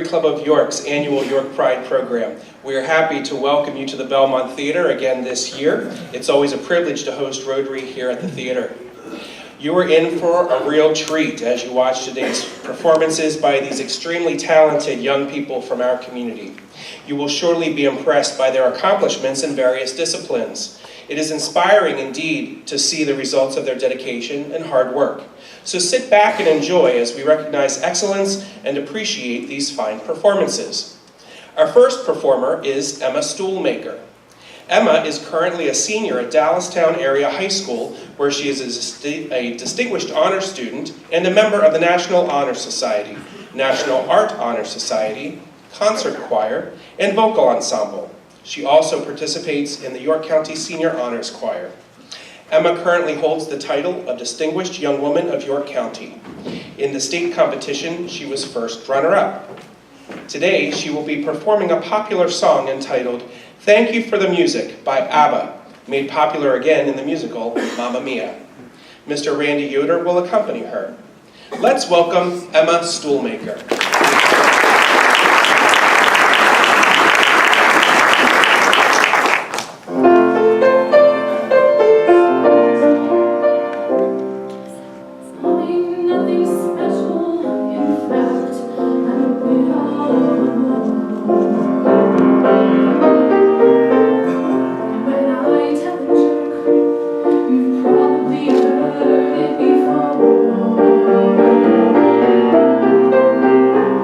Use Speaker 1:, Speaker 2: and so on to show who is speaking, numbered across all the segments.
Speaker 1: Rotary Club of York's annual York Pride program. We are happy to welcome you to the Belmont Theater again this year. It's always a privilege to host Rotary here at the theater. You are in for a real treat as you watch today's performances by these extremely talented young people from our community. You will surely be impressed by their accomplishments in various disciplines. It is inspiring indeed to see the results of their dedication and hard work. So sit back and enjoy as we recognize excellence and appreciate these fine performances. Our first performer is Emma Toolmaker. Emma is currently a senior at Dallastown Area High School, where she is a distinguished honor student and a member of the National Honor Society, National Art Honor Society, concert choir, and vocal ensemble. She also participates in the York County Senior Honors Choir. Emma currently holds the title of Distinguished Young Woman of York County. In the state competition, she was first runner-up. Today, she will be performing a popular song entitled "Thank You for the Music" by ABBA, made popular again in the musical Mamma Mia. Mr. Randy Yoder will accompany her. Let's welcome Emma Toolmaker.
Speaker 2: Before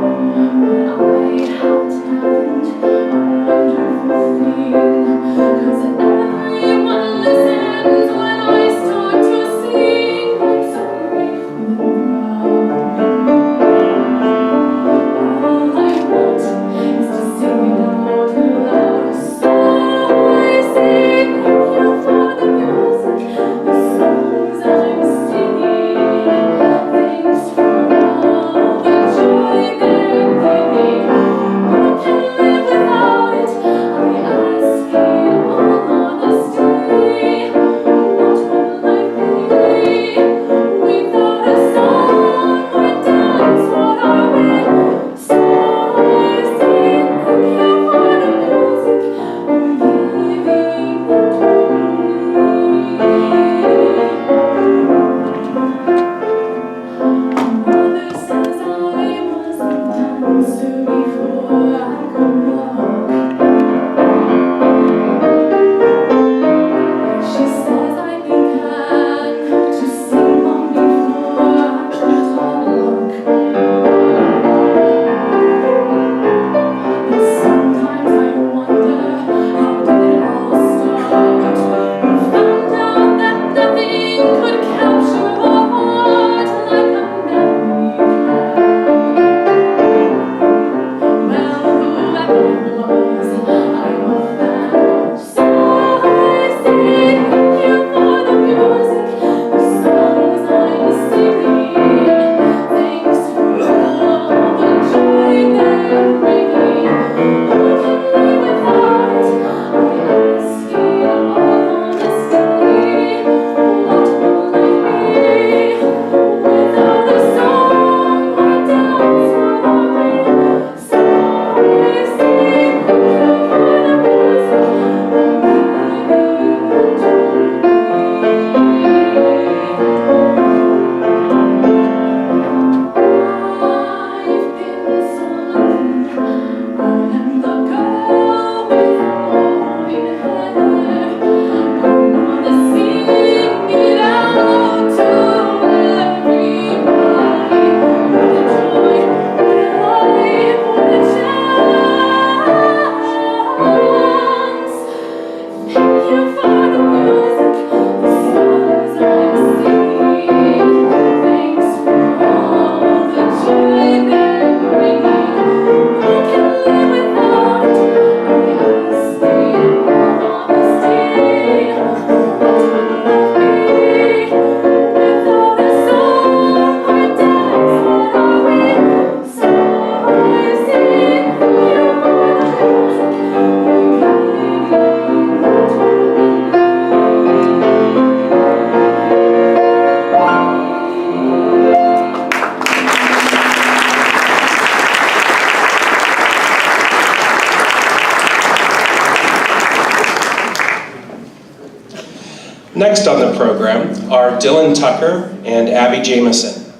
Speaker 1: Next on the program are Dillon Tucker and Abby Jamison.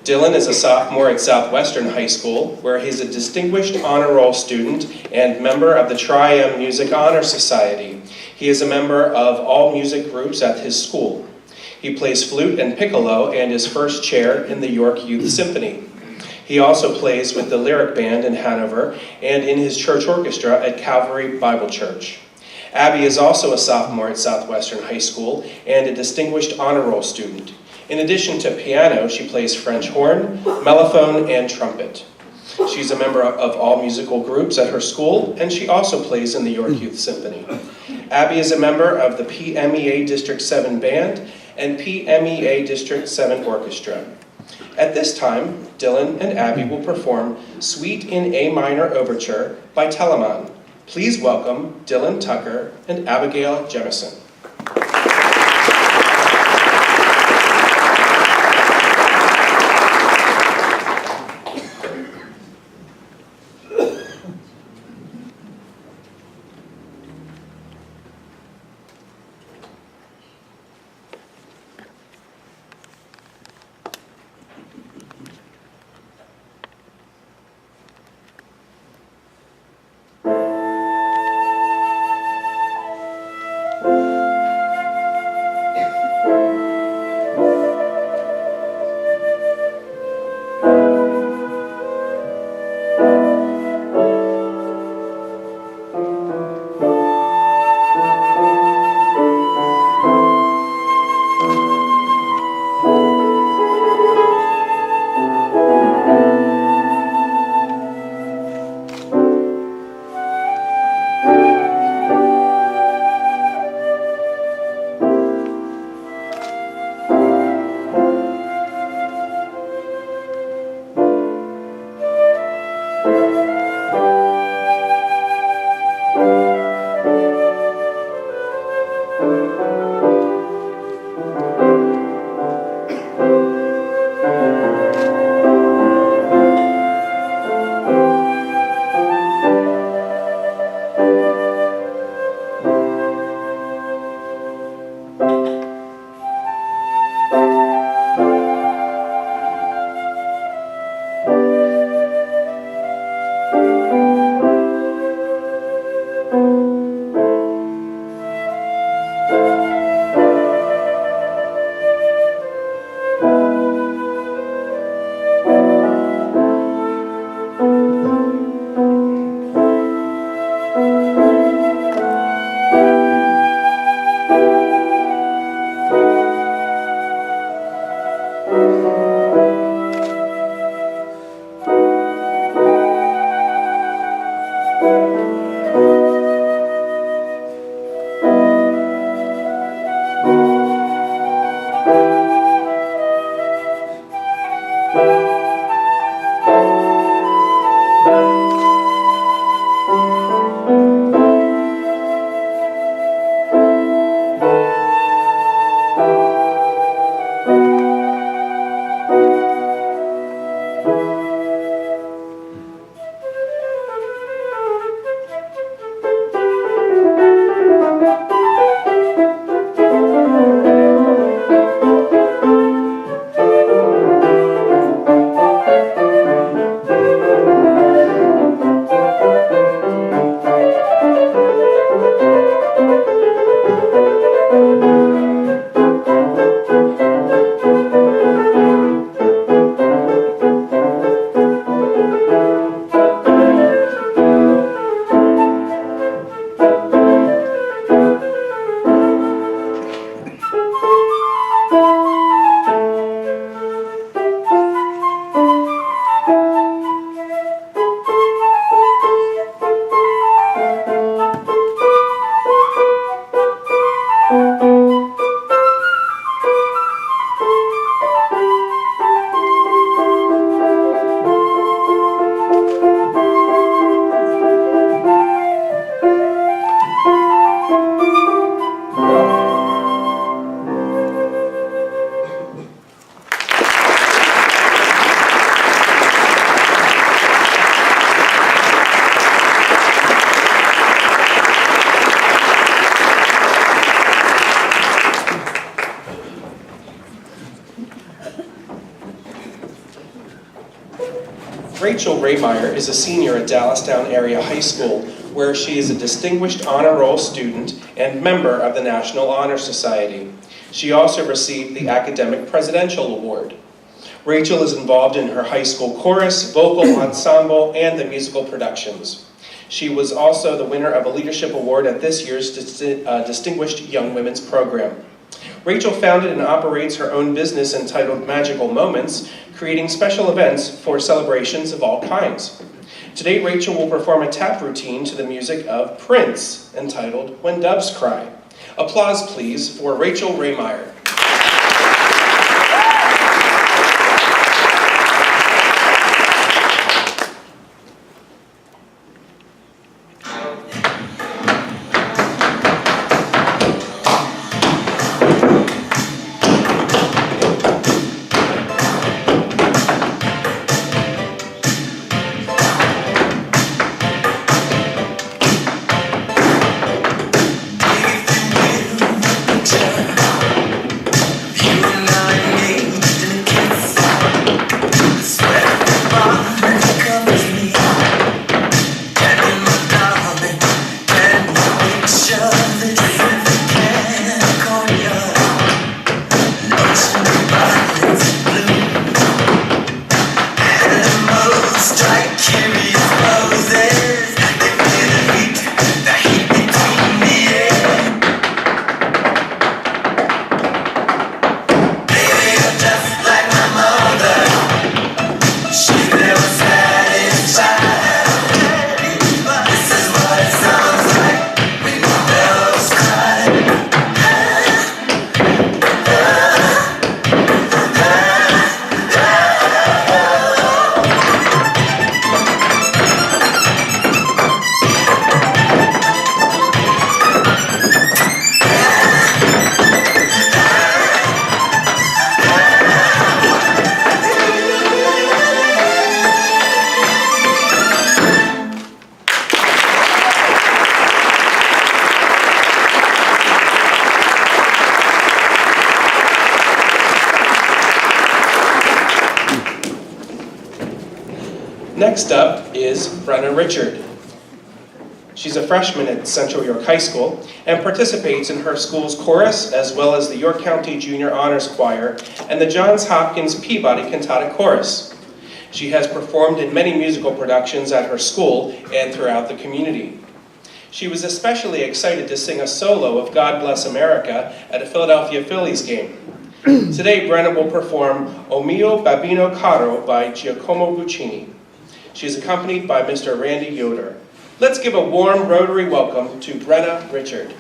Speaker 1: Dillon is a sophomore at Southwestern High School, where he's a distinguished honor roll student and member of the Tri-M Music Honor Society. He is a member of all music groups at his school. He plays flute and piccolo and is first chair in the York Youth Symphony. He also plays with the Lyric Band in Hanover and in his church orchestra at Calvary Bible Church. Abby is also a sophomore at Southwestern High School and a distinguished honor roll student. In addition to piano, she plays French horn, mellophone, and trumpet. She's a member of all musical groups at her school, and she also plays in the York Youth Symphony. Abby is a member of the PMEA District 7 Band and PMEA District 7 Orchestra. At this time, Dillon and Abby will perform Suite in A Minor Overture by Telemann. Please welcome Dillon Tucker and Abigail Jamison. Rachael Ray Meyer is a senior at Dallastown Area High School, where she is a distinguished honor roll student and member of the National Honor Society. She also received the Academic Presidential Award. Rachael is involved in her high school chorus, vocal ensemble, and the musical productions. She was also the winner of a leadership award at this year's Distinguished Young Women's Program. Rachael founded and operates her own business entitled Magical Moments, creating special events for celebrations of all kinds. Today, Rachael will perform a tap routine to the music of Prince, entitled When Doves Cry. Applause, please, for Rachael Ray Meyer. Next up is Brenna Richard. She's a freshman at Central York High School and participates in her school's chorus as well as the York County Junior Honors Choir and the Johns Hopkins Peabody Cantata Chorus. She has performed in many musical productions at her school and throughout the community. She was especially excited to sing a solo of God Bless America at a Philadelphia Phillies game. Today, Brenna will perform O Mio Babbino Caro by Giacomo Puccini. She is accompanied by Mr. Randy Yoder. Let's give a warm Rotary welcome to Brenna Richard.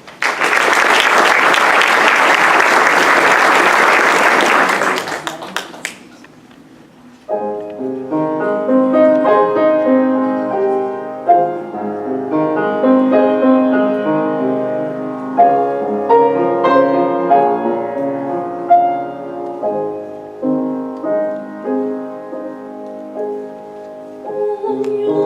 Speaker 2: Your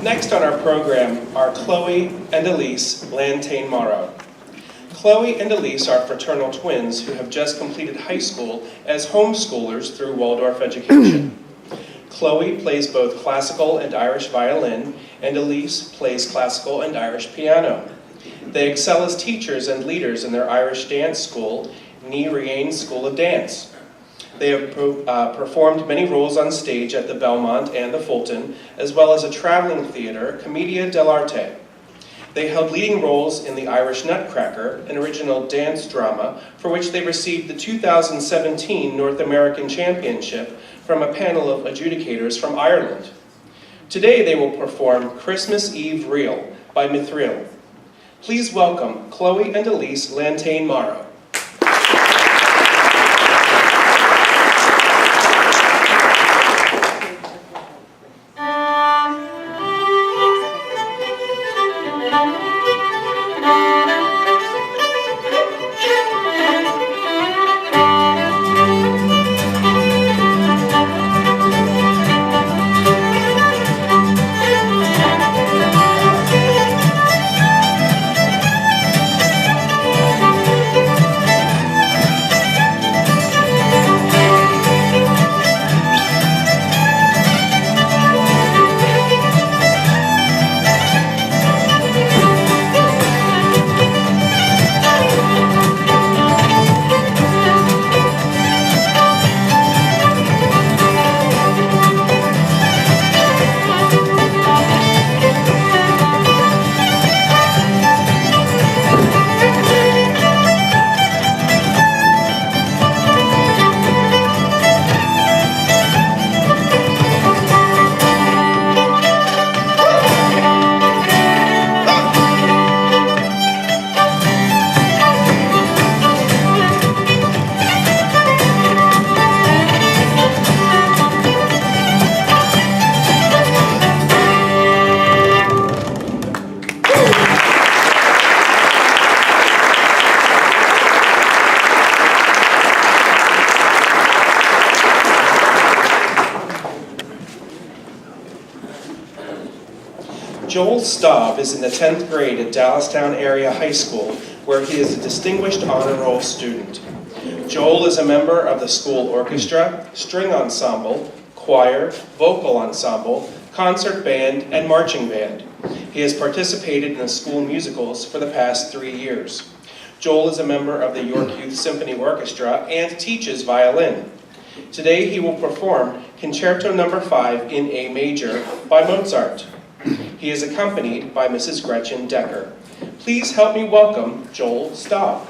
Speaker 1: Next on our program are Chloe and Elise Blanton-Morrow. Chloe and Elise are fraternal twins who have just completed high school as homeschoolers through Waldorf education. Chloe plays both classical and Irish violin, and Elise plays classical and Irish piano. They excel as teachers and leaders in their Irish dance school, Ní Riain School of Dance. They have performed many roles on stage at the Belmont and the Fulton, as well as a traveling theater, Commedia dell'arte. They held leading roles in The Irish Nutcracker, an original dance drama for which they received the 2017 North American Championship from a panel of adjudicators from Ireland. Today they will perform Christmas Eve Reel by Mithril. Please welcome Chloe and Elise Blanton-Morrow. Joel Staub is in the 10th grade at Dallastown Area High School, where he is a distinguished honor roll student. Joel is a member of the school orchestra, string ensemble, choir, vocal ensemble, concert band, and marching band. He has participated in the school musicals for the past 3 years. Joel is a member of the York Youth Symphony Orchestra and teaches violin. Today he will perform Concerto No. 5 in A major by Mozart. He is accompanied by Mrs. Gretchen Decker. Please help me welcome Joel Staub.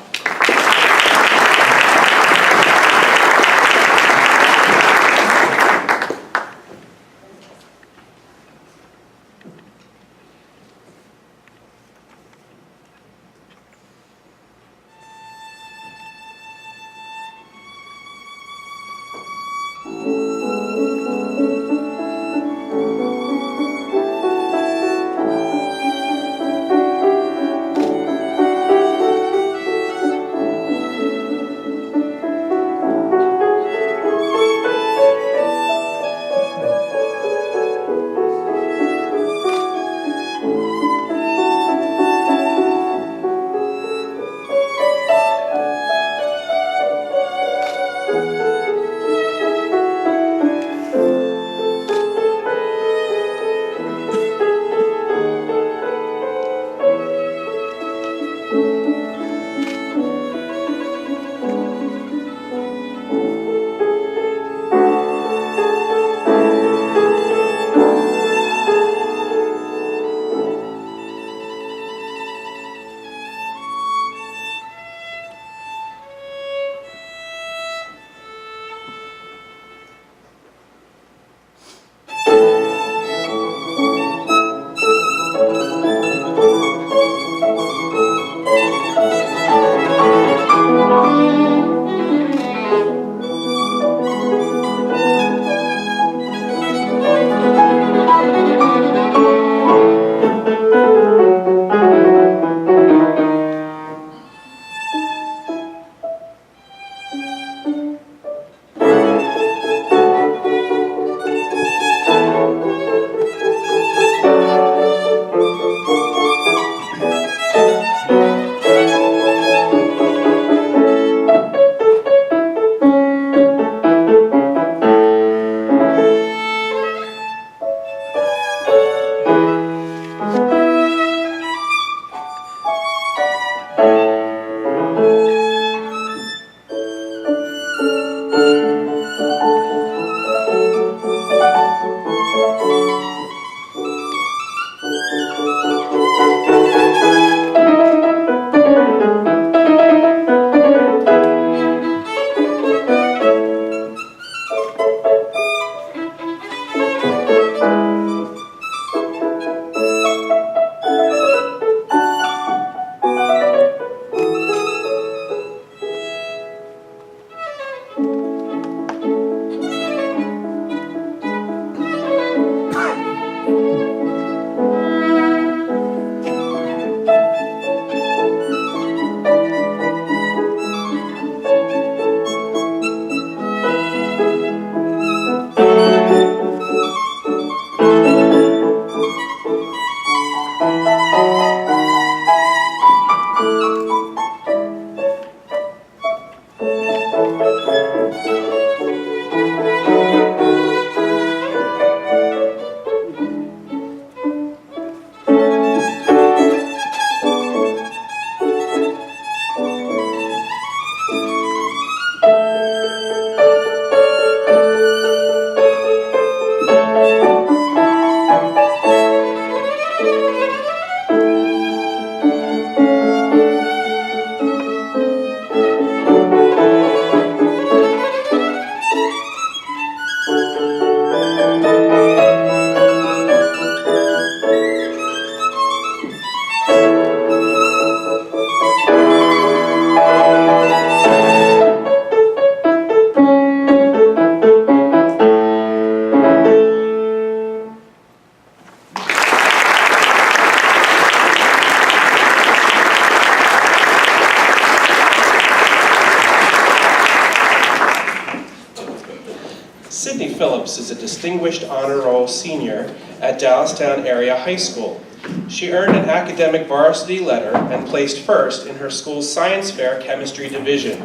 Speaker 1: Sydney Phillips is a Distinguished Honor Roll senior at Dallastown Area High School. She earned an academic varsity letter and placed first in her school's science fair chemistry division.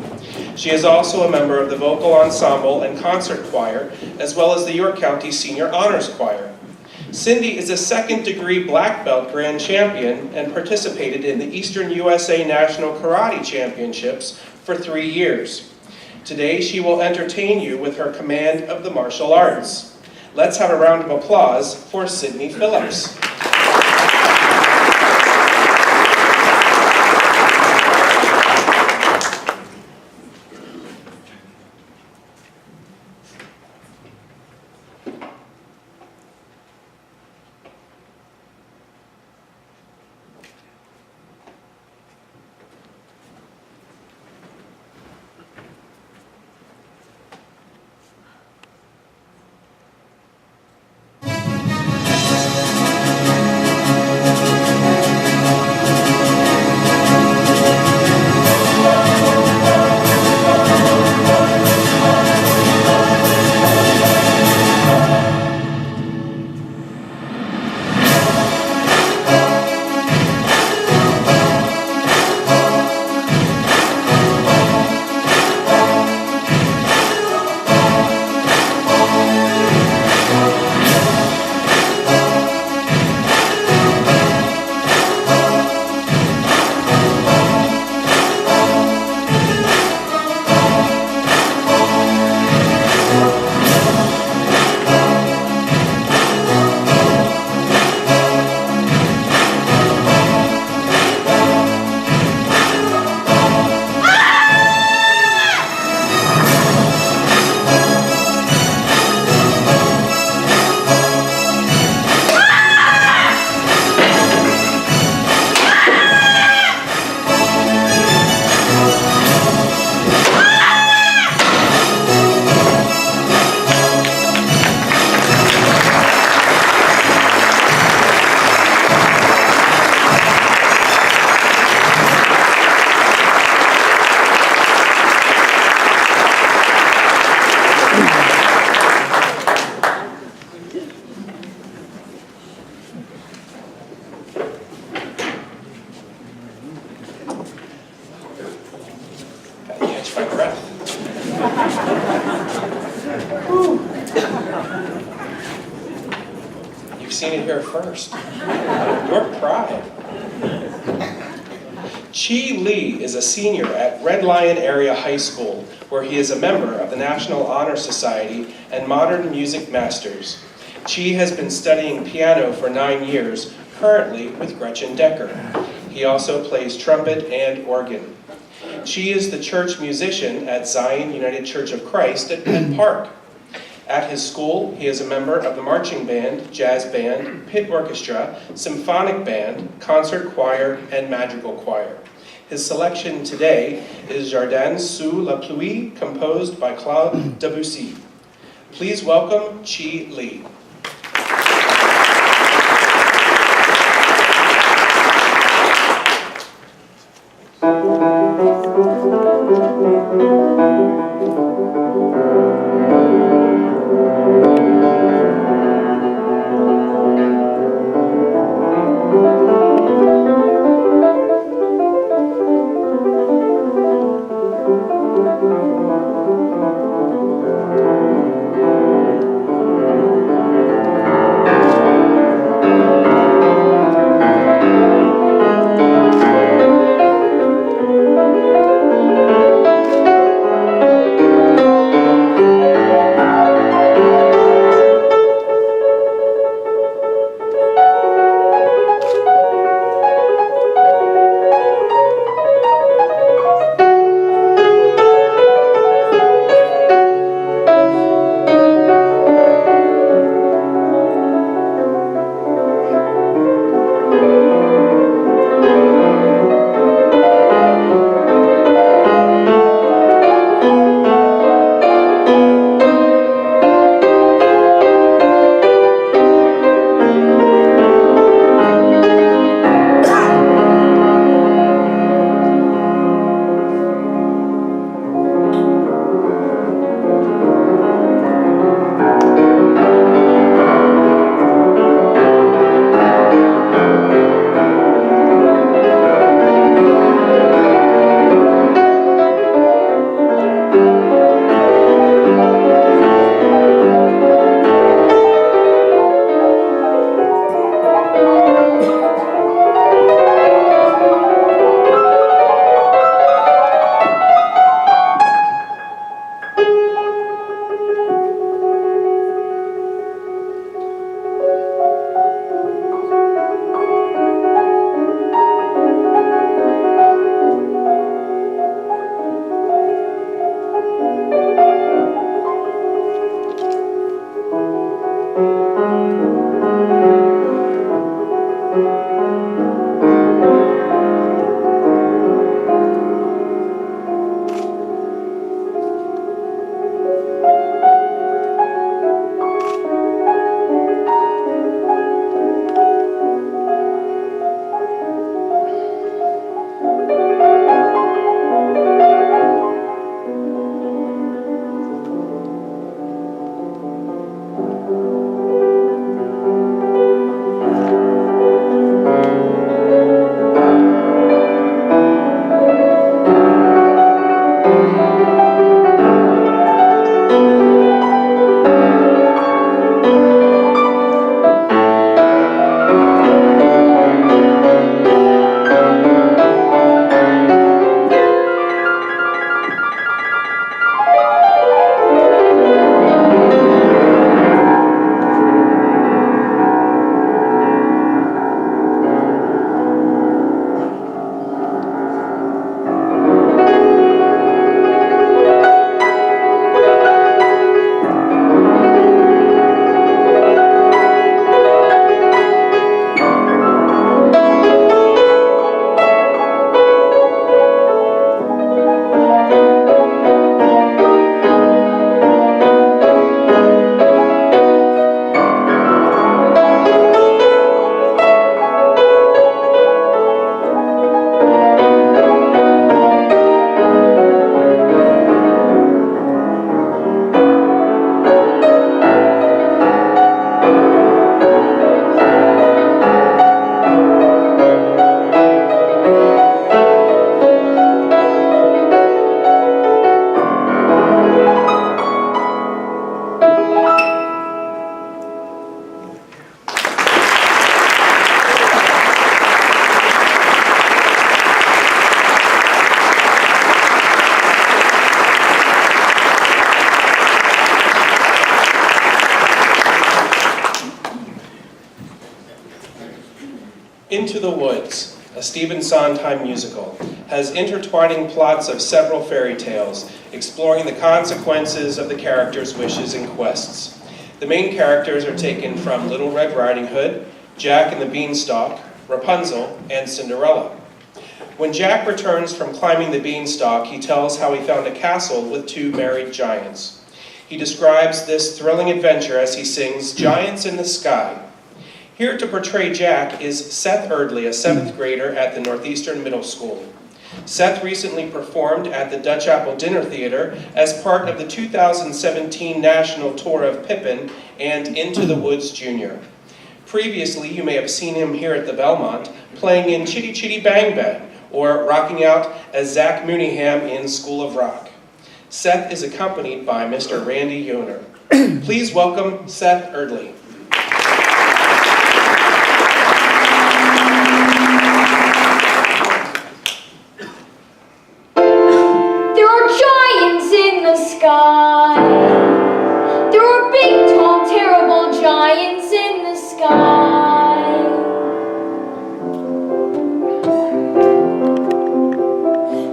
Speaker 1: She is also a member of the vocal ensemble and concert choir, as well as the York County Senior Honors Choir. Cindy is a second-degree black belt grand champion and participated in the Eastern USA National Karate Championships for 3 years. Today, she will entertain you with her command of the martial arts. Let's have a round of applause for Sydney Phillips. Seen it here first. York pride. Chi Lee is a senior at Red Lion Area High School, where he is a member of the National Honor Society and Modern Music Masters. Chi has been studying piano for 9 years, currently with Gretchen Decker. He also plays trumpet and organ. Chi is the church musician at Zion United Church of Christ at Penn Park. At his school, he is a member of the marching band, jazz band, pit orchestra, symphonic band, concert choir, and madrigal choir. His selection today is Jardin sous la pluie, composed by Claude Debussy. Please welcome Chi Lee. Into the Woods, a Stephen Sondheim musical, has intertwining plots of several fairy tales, exploring the consequences of the characters' wishes and quests. The main characters are taken from Little Red Riding Hood, Jack and the Beanstalk, Rapunzel, and Cinderella. When Jack returns from climbing the beanstalk, he tells how he found a castle with 2 married giants. He describes this thrilling adventure as he sings, "Giants in the Sky." Here to portray Jack is Seth Thirdly, a 7th grader at the Northeastern Middle School. Seth recently performed at the Dutch Apple Dinner Theater as part of the 2017 national tour of Pippin and Into the Woods Jr. Previously, you may have seen him here at the Belmont, playing in Chitty Chitty Bang Bang, or rocking out as Zach Mooneyham in School of Rock. Seth is accompanied by Mr. Randy Yoner. Please welcome Seth Thirdly.
Speaker 2: There are giants in the sky. There are big, tall, terrible giants in the sky.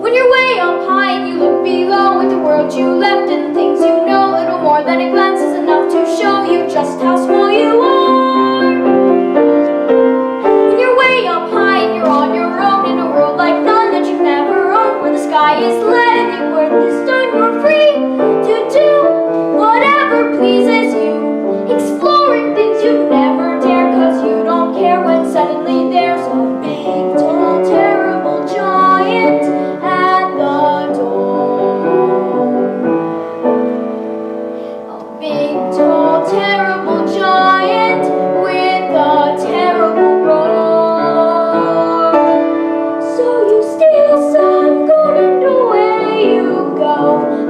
Speaker 2: When you're way up high and you look below at the world you left and things you know, little more than a glance is enough to show you just how small you are. When you're way up high and you're on your own in a world like none that you've never owned, where the sky is lead and the earth is stone, you're free to do whatever pleases you, exploring things you never dare, 'cause you don't care when suddenly there's a big, tall, terrible giant at the door. A big, tall, terrible giant with a terrible roar. So you steal some gold and away you go,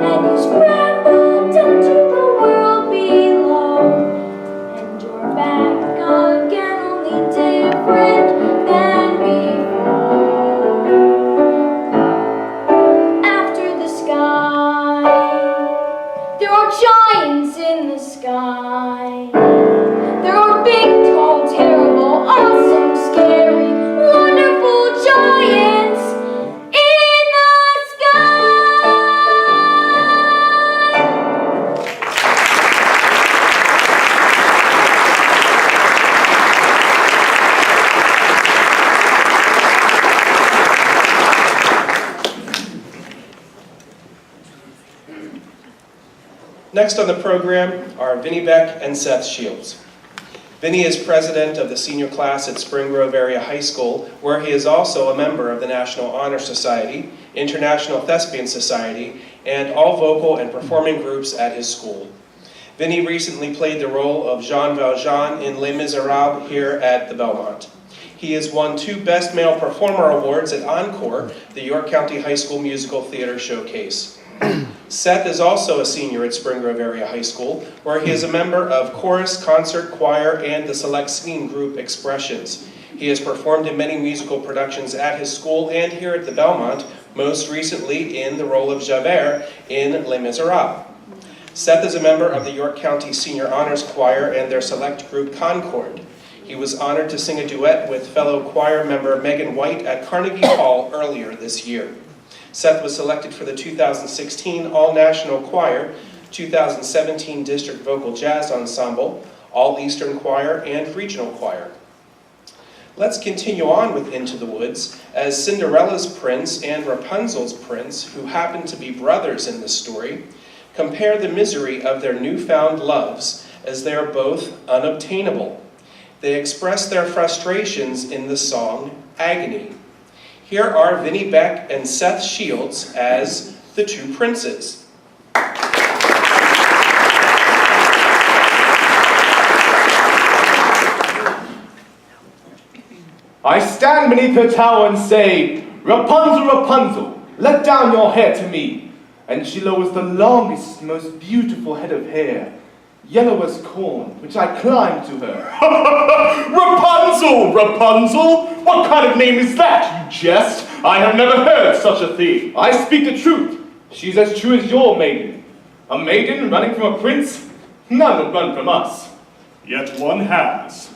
Speaker 2: and you scramble down to the world below, and you're back again, only different than before. After the sky, there are giants in the sky. There are big, tall, terrible, awesome, scary, wonderful giants in the sky.
Speaker 1: Next on the program are Vinnie Beck and Seth Shields. Vinnie is president of the senior class at Spring Grove Area High School, where he is also a member of the National Honor Society, International Thespian Society, and all vocal and performing groups at his school. Vinnie recently played the role of Jean Valjean in Les Miserables here at the Belmont. He has won 2 Best Male Performer Awards at Encore, the York County High School Musical Theater Showcase. Seth is also a senior at Spring Grove Area High School, where he is a member of chorus, concert, choir, and the select singing group Expressions. He has performed in many musical productions at his school and here at the Belmont, most recently in the role of Javert in Les Miserables. Seth is a member of the York County Senior Honors Choir and their select group Concord. He was honored to sing a duet with fellow choir member Megan White at Carnegie Hall earlier this year. Seth was selected for the 2016 All-National Choir, 2017 District Vocal Jazz Ensemble, All-Eastern Choir, and Regional Choir. Let's continue on with Into the Woods, as Cinderella's prince and Rapunzel's prince, who happen to be brothers in this story, compare the misery of their newfound loves as they are both unobtainable. They express their frustrations in the song Agony. Here are Vinnie Beck and Seth Shields as the 2 princes.
Speaker 3: I stand beneath her tower and say, Rapunzel, Rapunzel, let down your hair to me. And she lowers the longest, most beautiful head of hair, yellow as corn, which I climb to her. Rapunzel, Rapunzel, what kind of name is that, you jest? I have never heard such a thing. I speak the truth. She's as true as your maiden. A maiden running from a prince? None would run from us.
Speaker 4: Yet one has.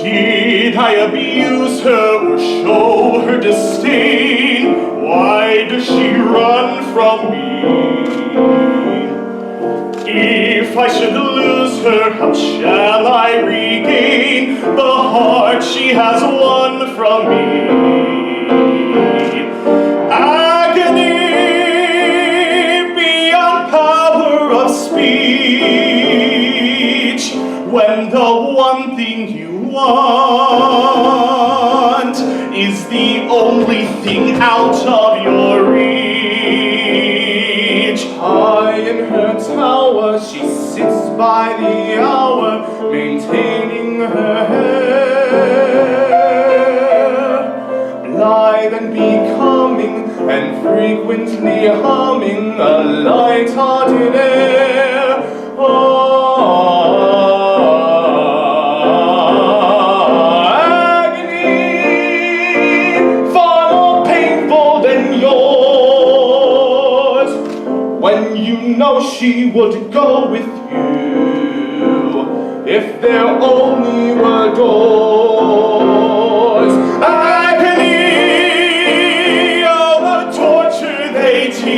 Speaker 3: Did I abuse her or show her disdain? Why does she run from me? If I should lose her, how shall I regain the heart she has won from me? Agony beyond power of speech, when the one thing you want is the only thing out of your reach. High in her tower, she sits by the hour, maintaining her hair, blithe and becoming, and frequently humming a light-hearted air. Agony, far more painful than yours, when you know she would go with you if there only were doors. Agony, oh, the torture they teach.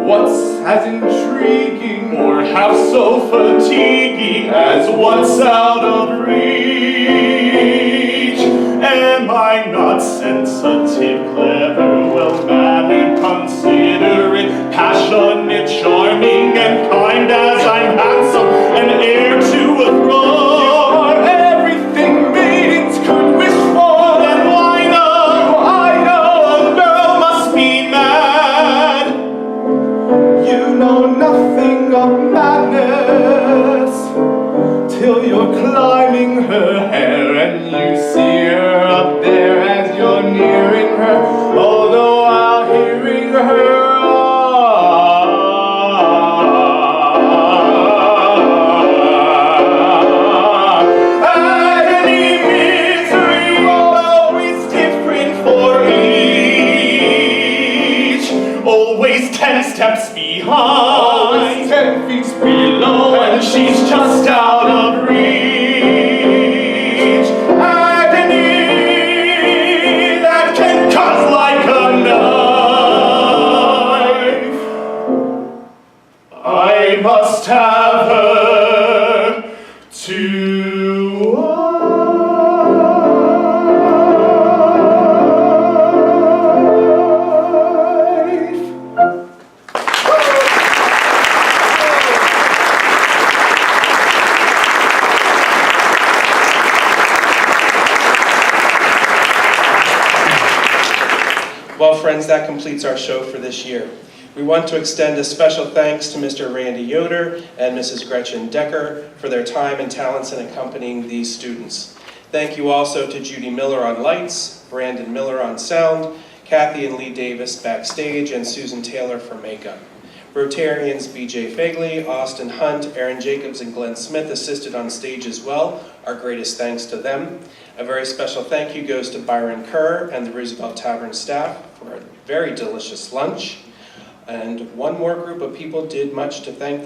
Speaker 3: What's as intriguing or half so fatiguing as what's out of reach? Am I not sensitive, clever, well-mannered, considerate, passionate, charming, and kind as I'm handsome, and heir to a throne? Everything maidens could wish for. Then why know? I know a girl must be mad. You know nothing of madness till you're climbing her hair and you see her up there as you're nearing her, although while hearing her agony, misery, always different for each, always 10 steps behind, always 10 feet below, and she's just out of reach. Agony that can cut like a knife. I must have her to
Speaker 1: Well, friends, that completes our show for this year. We want to extend a special thanks to Mr. Randy Yoder and Mrs. Gretchen Decker for their time and talents in accompanying these students. Thank you also to Judy Miller on lights, Brandon Miller on sound, Kathy and Lee Davis backstage, and Susan Taylor for makeup. Rotarians BJ Fagley, Austin Hunt, Aaron Jacobs, and Glenn Smith assisted on stage as well. Our greatest thanks to them. A very special thank you goes to Byron Kerr and the Roosevelt Tavern staff for a very delicious lunch. And one more group of people did much to make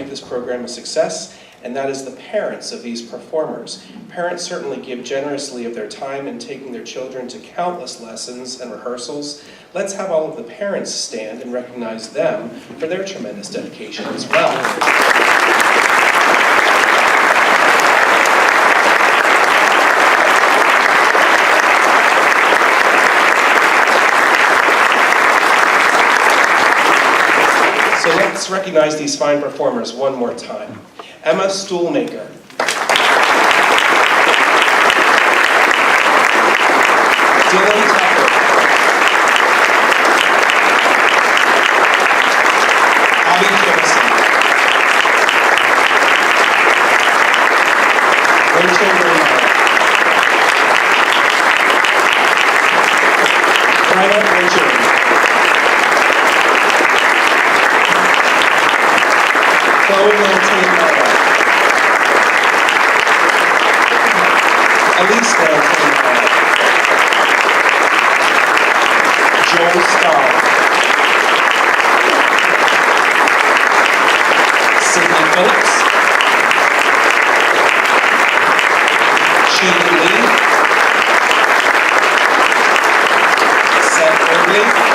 Speaker 1: this program a success, and that is the parents of these performers. Parents certainly give generously of their time in taking their children to countless lessons and rehearsals. Let's have all of the parents stand and recognize them for their tremendous dedication as well. So let's recognize these fine performers one more time. Emma Toolmaker. Dillon Tucker. Abby Jamison. Rachael Ray Meyer. Brenna Richard. Elise, Joel Starr, Sydney Phillips, Elise.